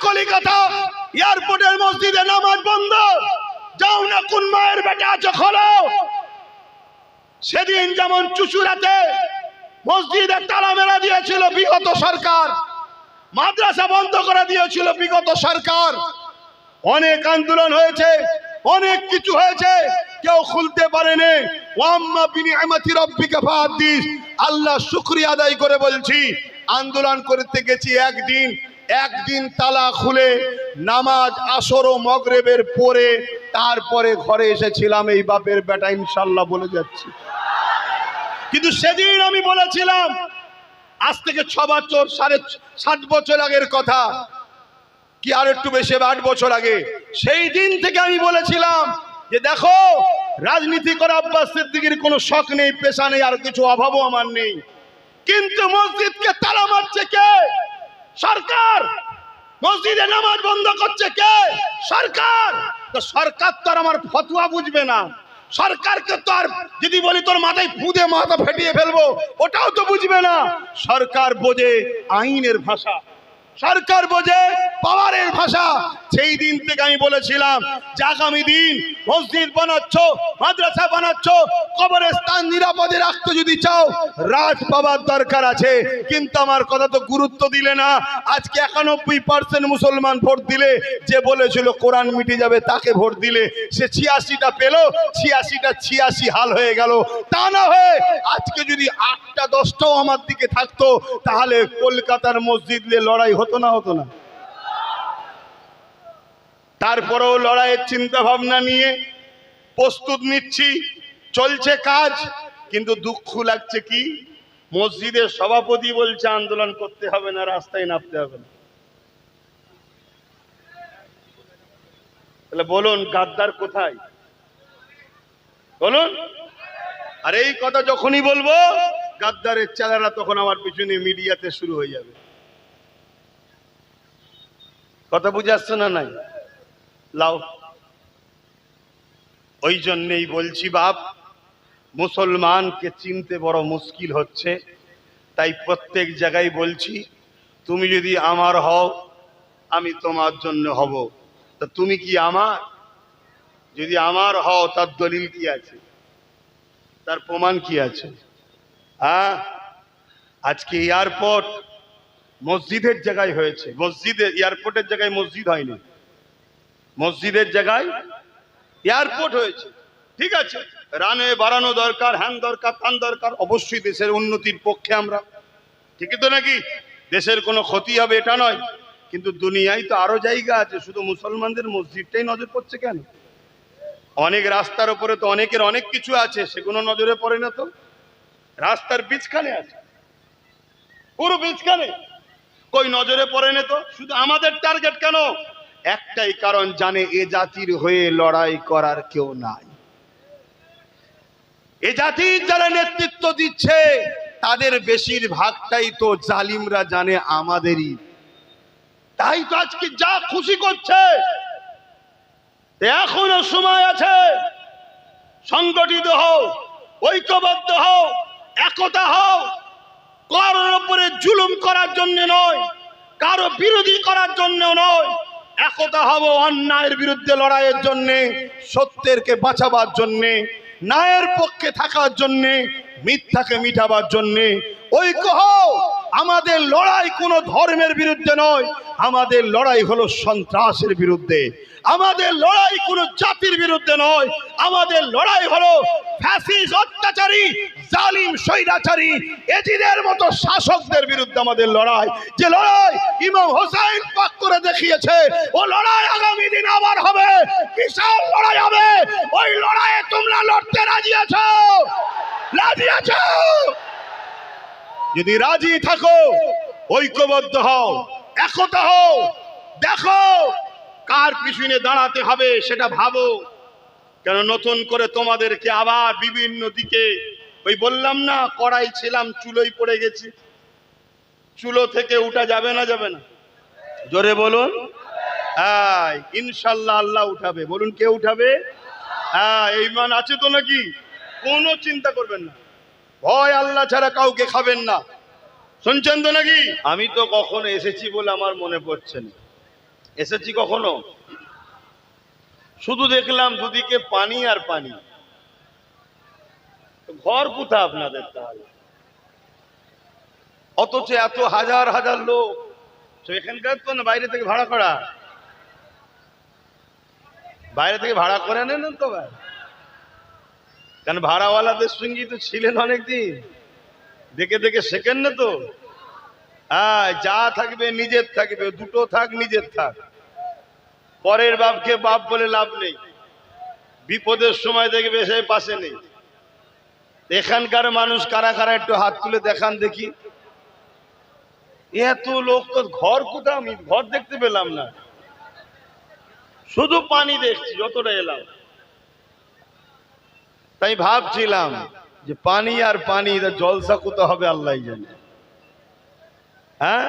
কলিকাতা এয়ারপোর্টের মসজিদে নামাজ বন্ধ, যাও না কোন মায়ের বেটা আছো খোলো। সেদিন যেমন চুচুড়াতে মসজিদের তালা মেলা দিয়েছিল বিগত সরকার, মাদ্রাসা বন্ধ করে দিয়েছিল বিগত সরকার, অনেক আন্দোলন হয়েছে, অনেক কিছু হয়েছে, কেউ খুলতে পারেনি। ওয়াম্মা বিনিআমাতি রাব্বিকা ফাহাদ্দিস, আল্লাহ শুকরিয়া আদায় করে বলছি, আন্দোলন করতে গেছি একদিন তালা খুলে নামাজ আসর ও মাগরিবের পরে তারপরে ঘরে এসেছিলাম। এই বাপের বেটা ইনশাআল্লাহ বলে যাচ্ছি। কিন্তু সেদিন আমি বলেছিলাম, আজ থেকে 6 বছর 7.5 বছর আগের কথা, কি আর একটু বেশি 8 বছর আগে, সেই দিন থেকে আমি বলেছিলাম যে দেখো, রাজনীতি করা আব্বাস সিদ্দিকীর কোনো শখ নেই, পেশা নেই, আর কিছু অভাবও আমার নেই, কিন্তু মসজিদকে তালা মারছে কে? সরকার। মসজিদে নামাজ বন্ধ করছে কে? সরকার। তো সরকার তো আর আমার ফতোয়া বুঝবে না, সরকারকে তো আর যদি বলি তোর মাথায় ফুদে মাথা ফেটিয়ে ফেলবো ওটাও তো বুঝবে না। সরকার বোঝে আইনের ভাষা, সরকার বোঝে পাওয়ারের ভাষা। সেই দিন থেকে আমি বলেছিলাম যে আগামী দিন মসজিদ বানাচ্ছ, মাদ্রাসা বানাচ্ছ, কবরস্থান নিরাপদে রাখতে যদি চাও রাজ পাওয়ার দরকার আছে। কিন্তু আমার কথা তো গুরুত্ব দিলে না। আজকে 91% মুসলমান ভোট দিলে, যে বলেছিল কোরআন মিটে যাবে তাকে ভোট দিলে, সে 86টা পেল, 86টা 86 হাল হয়ে গেল। তা না হয়ে আজকে যদি 8টা 10টাও আমার দিকে থাকতো, তাহলে কলকাতার মসজিদ নিয়ে লড়াই হতো না? হতো না? তারপরেও লড়াইয়ের চিন্তা ভাবনা নিয়ে প্রস্তুত নিচ্ছি, চলছে কাজ। কিন্তু দুঃখ লাগছে কি, মসজিদের সভাপতি বলছে আন্দোলন করতে হবে না, রাস্তায় নামতে হবে না। তাহলে বলুন গাদ্দার কোথায়? বলুন। আর এই কথা যখনই বলবো, গাদ্দারের চেলারা তখন আমার পিছনে মিডিয়াতে শুরু হয়ে যাবে। কথা বুঝে আসছে না? নাই লাও। ওই জন্যই বলছি বাপ, মুসলমানকে চিনতে বড় মুশকিল হচ্ছে। তাই প্রত্যেক জায়গায় বলছি, তুমি যদি আমার হও আমি তোমার জন্য হব। তা তুমি কি আমার? যদি আমার হও তার দলিল কি আছে? তার প্রমাণ কি আছে? হ্যাঁ, আজকে এয়ারপোর্ট মসজিদের জায়গায় হয়েছে, মসজিদের এয়ারপোর্টের জায়গায় মসজিদ হয়নি, মসজিদের জায়গায় এয়ারপোর্ট হয়েছে। ঠিক আছে, রানওয়ে বাড়ানো দরকার, হ্যান দরকার, তান দরকার, অবশ্যই দেশের উন্নতির পক্ষে আমরা, ঠিকই তো নাকি? দেশের কোনো ক্ষতি হবে এটা নয়। কিন্তু দুনিয়ায় তো আরো জায়গা আছে, শুধু মুসলমানদের মসজিদটাই নজর পড়ছে কেন? অনেক রাস্তার উপরে তো অনেকের অনেক কিছু আছে, সেগুলো নজরে পড়ে না তো। রাস্তার বীজখানে আছে, পুরো বীজখানে, কই নজরে পড়ে না তো। শুধু আমাদের টার্গেট কেন? একটাই কারণ, জানে এ জাতির হয়ে লড়াই করার কেউ নাই। এ জাতির যারা নেতৃত্ব দিচ্ছে তাদের বেশিরভাগটাই তো জালিমরা জানে আমাদেরই। তাই তো আজকে যা খুশি করছে। এখনো সময় আছে, সংগঠিত হও, ঐক্যবদ্ধ হও, একতা হও। কারোর উপরে জুলুম করার জন্য নয়, কারো বিরোধী করার জন্য নয়। একতা হব অন্যায়ের বিরুদ্ধে লড়াইয়ের জন্য, সত্যেরকে বাঁচাবার জন্য, ন্যায়ের পক্ষে থাকার জন্য, মিথ্যাকে মিটাবার জন্য। ঐক্য হও। আমাদের লড়াই কোনো ধর্মের বিরুদ্ধে নয়, আমাদের লড়াই হলো সন্ত্রাসের বিরুদ্ধে। আমাদের লড়াই কোনো জাতির বিরুদ্ধে নয়, আমাদের লড়াই হলো ফ্যাসিস্ট, অত্যাচারী, জালিম, স্বৈরাচারী, এজিদের মতো শাসকদের বিরুদ্ধে আমাদের লড়াই। যে লড়াই ইমাম হোসেন পাক করে দেখিয়েছে, ও লড়াই আগামী দিন আবার হবে, বিশাল লড়াই হবে। ওই লড়াইয়ে তোমরা লড়তে রাজি আছো? রাজি আছো? যদি রাজি থাকো, ঐক্যবদ্ধ হও, একতা হও। দেখো কার পিছনে দাঁড়াতে হবে সেটা ভাবো। কেন নতুন করে তোমাদেরকে আবার বিভিন্ন দিকে, ওই বললাম না কড়াই ছিলাম চুলোই পড়ে গেছি, চুলো থেকে উঠা যাবে না? যাবে না? জোরে বলুন। হ্যাঁ, ইনশাল্লাহ আল্লাহ উঠাবে। বলুন কে উঠাবে? হ্যাঁ, ঈমান আছে তো নাকি? কোনো চিন্তা করবেন না, ভয় আল্লাহ ছাড়া কাউকে খাবেন না। শুনছেন তো নাকি? আমি তো কখনো এসেছি বলে আমার মনে পড়ছে না, এসেছি কখনো? শুধু দেখলাম দুদিকে পানি আর পানি। ঘর কোথা আপনাদের তাহলে? অথচ এত হাজার হাজার লোক তো এখানকার তো না, বাইরে থেকে ভাড়া করা? বাইরে থেকে ভাড়া করে নেন তো ভাই, কারণ ভাড়াওয়ালাদের সঙ্গে তো ছিলেন অনেকদিন, দেখে দেখে শেখেন না তো। হ্যাঁ, যা থাকবে নিজের থাকবে, দুটো থাক নিজের থাক, পরের বাপকে বাপ বলে লাভ নেই, বিপদের সময় দেখবে সে পাশে নেই। এখানকার মানুষ কারা কারা একটু হাত তুলে দেখান দেখি। এত লোক তো ঘর কোথাও, আমি ঘর দেখতে পেলাম না, শুধু পানি দেখছি যতটা এলাম। তাই ভাবছিলাম যে পানি আর পানি, জলসা কোথাও হবে আল্লাহ জানে। হ্যাঁ,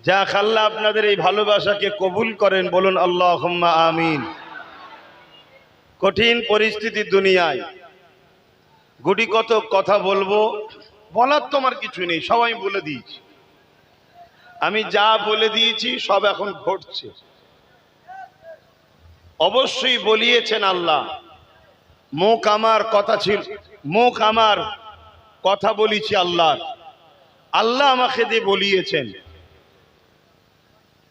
যাক, আল্লাহ আপনাদের এই ভালোবাসাকে কবুল করেন, বলুন আল্লাহুম্মা আমিন। কঠিন পরিস্থিতি দুনিয়ায়, গুটি কত কথা বলবো, বলার তো আমার কিছু নেই, সবাই বলে দিয়েছি। আমি যা বলে দিয়েছি সব এখন ঘটছে। অবশ্যই বলিয়েছেন আল্লাহ, মুখ আমার কথা ছিল, মুখ আমার কথা বলেছি আল্লাহ, আল্লাহ আমাকে দিয়ে বলিয়েছেন।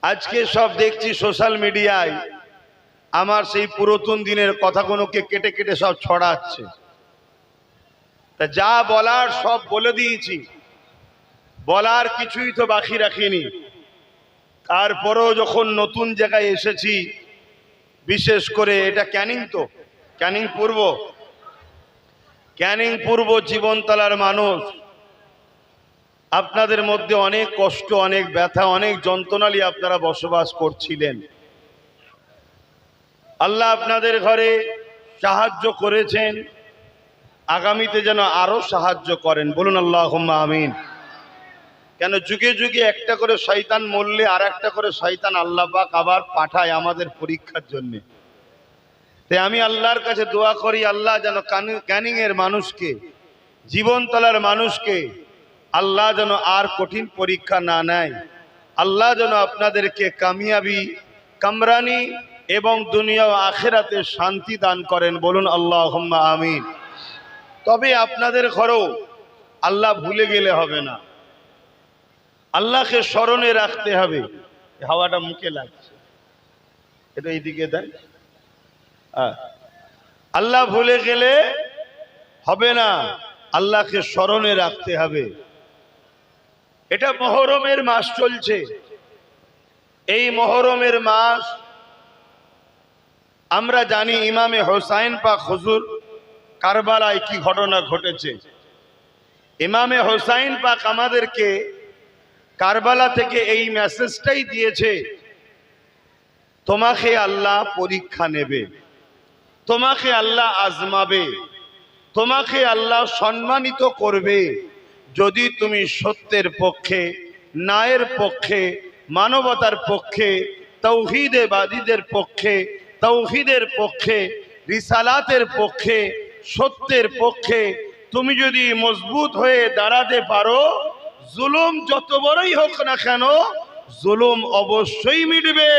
আজকে সব দেখছি সোশ্যাল মিডিয়ায় আমার সেই পুরাতন দিনের কথাগুলোকে কেটে কেটে সব ছড়াচ্ছে। তা যা বলার সব বলে দিয়েছি, বলার কিছুই তো বাকি রাখিনি। তারপরেও যখন নতুন জায়গায় এসেছি, বিশেষ করে এটা ক্যানিং, তো ক্যানিং পূর্ব জীবনতলার মানুষ, আপনাদের মধ্যে অনেক কষ্ট, অনেক ব্যথা, অনেক যন্ত্রণা নিয়ে আপনারা বসবাস করছিলেন। আল্লাহ আপনাদের ঘরে সাহায্য করেছেন, আগামীতে যেন আরো সাহায্য করেন, বলুন আল্লাহুম্মা আমিন। কেন যুগে যুগে একটা করে শয়তান মরলে আর একটা করে শয়তান আল্লাহ পাক আবার পাঠায় আমাদের পরীক্ষার জন্য। তাই আমি আল্লাহর কাছে দোয়া করি, আল্লাহ যেন ক্যানিং এর মানুষকে, জীবনতলার মানুষকে আল্লাহ যেন আর কঠিন পরীক্ষা না নেয়। আল্লাহ যেন আপনাদেরকে কামিয়াবি, কামরানি এবং দুনিয়া ও আখিরাতে শান্তি দান করেন, বলুন আল্লাহুম্মা আমিন। তবে আপনাদের ঘরেও আল্লাহ ভুলে গেলে হবে না, আল্লাহকে স্মরণে রাখতে হবে। হাওয়াটা মুখে লাগছে, এটা এইদিকে দেন। আল্লাহ ভুলে গেলে হবে না, আল্লাহকে স্মরণে রাখতে হবে। এটা মুহররমের মাস চলছে, এই মুহররমের মাস আমরা জানি ইমামে হোসাইন পাক হুজুর কারবালায় কি ঘটনা ঘটেছে। ইমামে হোসাইন পাক আমাদেরকে কারবালা থেকে এই মেসেজটাই দিয়েছে, তোমাকে আল্লাহ পরীক্ষা নেবে, তোমাকে আল্লাহ আজমাবে, তোমাকে আল্লাহ সম্মানিত করবে যদি তুমি সত্যের পক্ষে, ন্যায়ের পক্ষে, মানবতার পক্ষে, তাওহীদবাদীদের পক্ষে, তাওহীদের পক্ষে, রিসালাতের পক্ষে, সত্যের পক্ষে তুমি যদি মজবুত হয়ে দাঁড়াতে পারো, জুলুম যত বড়ই হোক না কেন, জুলুম অবশ্যই মিটবে,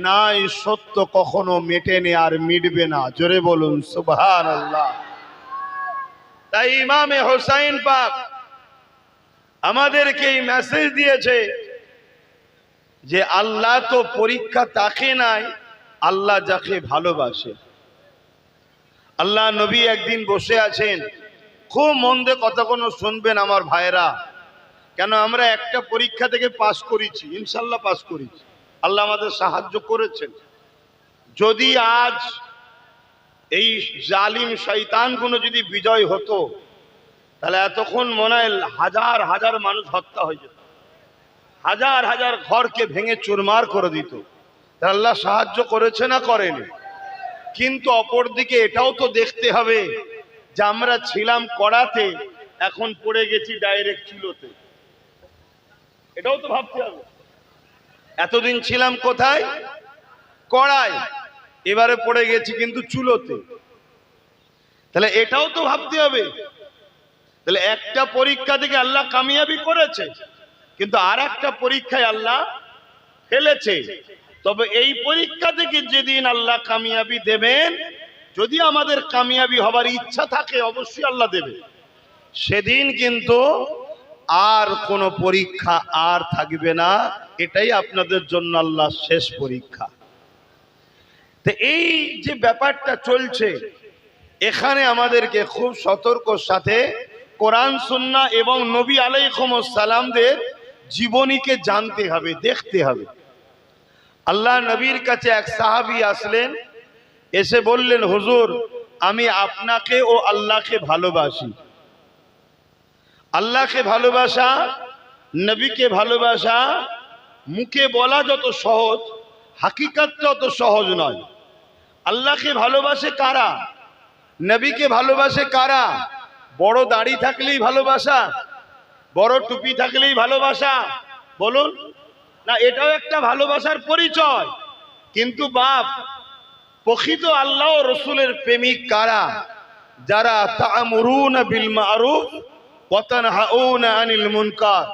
নাই সত্য কখনো মেটেনি আর মিটবে না। জোরে বলুন সুবহানাল্লাহ। তাই ইমামে হোসাইন পাক আমাদেরকে এই মেসেজ দিয়েছে যে আল্লাহ তো পরীক্ষা তাকে নাই, আল্লাহ যাকে ভালোবাসে। আল্লাহ নবী একদিন বসে আছেন, খুব মন দিয়ে কথাগুলো শুনবেন আমার ভাইরা, কেন আমরা একটা পরীক্ষা থেকে পাশ করেছি, ইনশাল্লাহ পাশ করেছি, আল্লাহ আমাদের সাহায্য করেছেন। যদি আজ এই জালিম শয়তানগুলো যদি বিজয় হতো, তাহলে এতক্ষণ মনে হয় হাজার হাজার মানুষ হত্যা হয়ে যেত, হাজার হাজার ঘরকে ভেঙে চুরমার করে দিত। আল্লাহ সাহায্য করেছে না করেনি? কিন্তু অপরদিকে এটাও তো দেখতে হবে যে আমরা ছিলাম কড়াতে, এখন পড়ে গেছি ডাইরেক্ট চুলোতে। এটাও তো ভাবতে হবে। এতদিন ছিলাম কোথায়? কড়ায়, এবারে পড়ে গেছি কিন্তু চুলোতে। তাহলে এটাও তো ভাবতে হবে। তাহলে একটা পরীক্ষা থেকে আল্লাহ কামিয়াবি করেছে, কিন্তু আর একটা পরীক্ষায় আল্লাহ ফেলেছে। তবে এই পরীক্ষা থেকে যেদিন আল্লাহ কামিয়াবি দেবেন, যদি আমাদের কামিয়াবি হবার ইচ্ছা থাকে অবশ্যই আল্লাহ দেবে, সেদিন কিন্তু আর কোনো পরীক্ষা আর থাকবে না। এটাই আপনাদের জন্য আল্লাহ শেষ পরীক্ষা। তো এই যে ব্যাপারটা চলছে, এখানে আমাদেরকে খুব সতর্কর সাথে কোরআন সুন্নাহ এবং নবী আলাইহিস সালামদের জীবনীকে জানতে হবে, দেখতে হবে। আল্লাহ নবীর কাছে এক সাহাবী আসলেন, এসে বললেন, হুজুর আমি আপনাকে ও আল্লাহকে ভালোবাসি। আল্লাহকে ভালোবাসা, নবীকে ভালোবাসা মুখে বলা যত সহজ, হাকিকতটা অত সহজ নয়। আল্লাহকে ভালোবাসে কারা? নবীকে ভালোবাসে কারা? বড় দাড়ি থাকলেই ভালোবাসা? বড় টুপি থাকলেই ভালোবাসা? বলুন না, এটাও একটা ভালোবাসার পরিচয়। কিন্তু বাপ, প্রকৃত আল্লাহ ও রসুলের প্রেমিক কারা? যারা তা'মুরুনা বিল মা'রুফ ওয়া তানহাউনা আনিল মুনকার,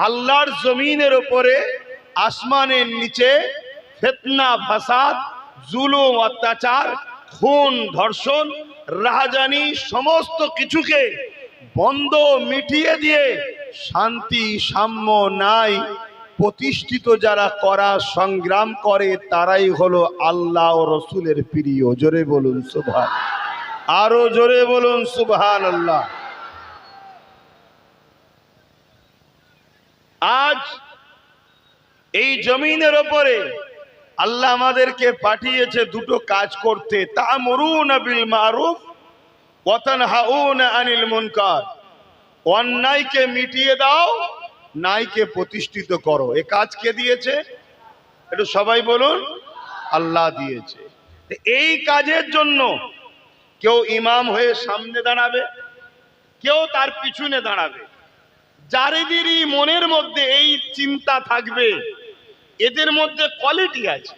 আল্লাহর জমিনের উপরে, আসমানের নিচে ফিতনা, ফাসাদ, জুলুম, অত্যাচার, খুন, ধর্ষণ, রাহাজানি সমস্ত কিছুকে বন্ধ মিটিয়ে দিয়ে শান্তি, সাম্য, ন্যায় প্রতিষ্ঠিত যারা করার সংগ্রাম করে, তারাই হলো আল্লাহ ও রসুলের প্রিয়। জোরে বলুন সুবহান, আরো জোরে বলুন সুবহানাল্লাহ। আজ এই জমিনের উপরে আল্লাহ আমাদেরকে পাঠিয়েছে দুটো কাজ করতে, তা'মুরুনা বিল মা'রুফ ওয়া তানহাউনা আনিল মুনকার। অন্যায়কে মিটিয়ে দাও, ন্যায়কে প্রতিষ্ঠিত করো। এ কাজ কে দিয়েছে? একটু সবাই বলুন, আল্লাহ দিয়েছে। এই কাজের জন্য কেউ ইমাম হয়ে সামনে দাঁড়াবে, কেউ তার পিছনে দাঁড়াবে। যাদেরই মনের মধ্যে এই চিন্তা থাকবে, এদের মধ্যে কোয়ালিটি আছে।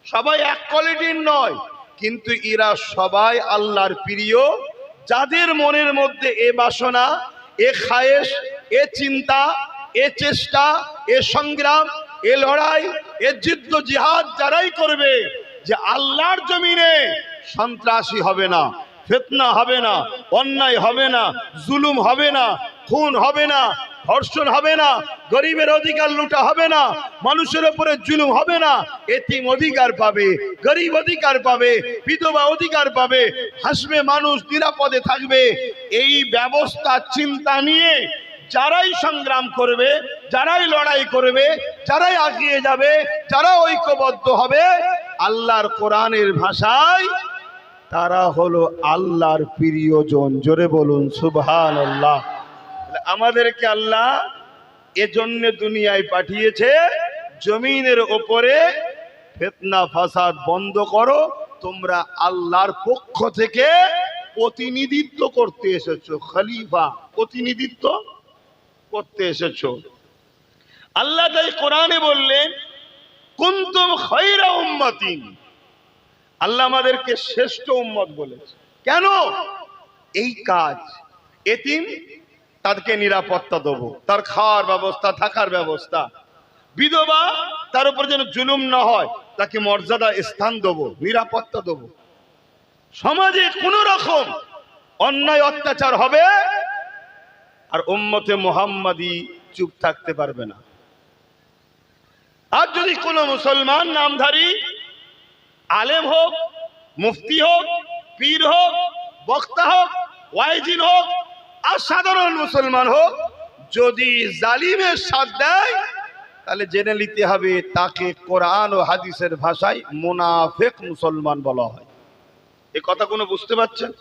সবাই এক কোয়ালিটির নয়, কিন্তু এরা সবাই আল্লাহর প্রিয়। যাদের মনের মধ্যে এ বাসনা, এ খায়েশ, এ চিন্তা, এ চেষ্টা, এ সংগ্রাম, এ লড়াই, এ যুদ্ধ জিহাদ যারাই করবে, যে আল্লাহর জমিনে সন্ত্রাসী হবে না, ফিতনা হবে না, অন্যায় হবে না, জুলুম হবে না, খুন হবে না, ধর্ষণ হবে না, গরিবের অধিকার লুটা হবে না, মানুষের উপরে জুলুম হবে না, এতিম অধিকার পাবে, গরিব অধিকার পাবে, বিধবা অধিকার পাবে, হাসবে মানুষ, নিরাপদে থাকবে। এই ব্যবস্থা চিন্তা নিয়ে যারাই সংগ্রাম করবে, যারাই লড়াই করবে, যারাই এগিয়ে যাবে, যারা ঐক্যবদ্ধ হবে আল্লাহর কোরআনের ভাষায়, তারা হলো আল্লাহর প্রিয়জন। জোরে বলুন সুবহানাল্লাহ। আমাদেরকে আল্লাহ এজন্য দুনিয়ায় পাঠিয়েছে, জমিনের উপরে ফিতনা ফাসাদ বন্ধ করো। তোমরা আল্লাহর পক্ষ থেকে প্রতিনিধিত্ব করতে এসেছো, খলিফা, প্রতিনিধিত্ব করতে এসেছো। আল্লাহ তাই কোরআনে বললেন, কুনতুম খায়রা উম্মাতিন। আল্লাহ আমাদেরকে শ্রেষ্ঠ উম্মত বলেছে। কেন? এই কাজ, এতিম তাদেরকে নিরাপত্তা দেবো, তার খাওয়ার ব্যবস্থা, থাকার ব্যবস্থা, বিধবা তার উপর যেন জুলুম না হয়, তাকে মর্যাদা স্থান দেবো, নিরাপত্তা দেবো। সমাজে কোন রকম অন্যায় অত্যাচার হবে আর উম্মতে মুহাম্মাদি চুপ থাকতে পারবে না। আর যদি কোনো মুসলমান নামধারী আলেম হোক, মুফতি হোক, পীর হোক, বক্তা হোক, ওয়াইজিন হোক, আর সাধারণ মুসলমান হোক, যদি জালিমের সাথ দেয়, তাহলে জেনে নিতে হবে তাকে কোরআন ও হাদিসের ভাষায় মুনাফিক মুসলমান বলা হয়। এই কথা কোনো বুঝতে পারছেন?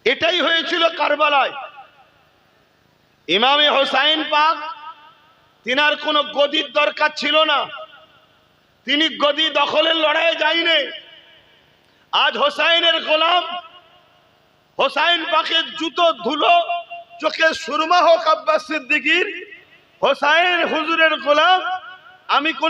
এটাই হয়েছিল কারবালায়। ইমামে হোসাইন পাক, তিনার কোনো গদির দরকার ছিল না, তিনি গদি দখলের লড়াইয়ে যায়নি। আজ হোসাইনের গোলাম, হোসাইন পাকের জুতো ধুলো চোখে সুরমা হোক আব্বাস সিদ্দিকীর, হোসাইন হুজুরের গোলাম আমি কোন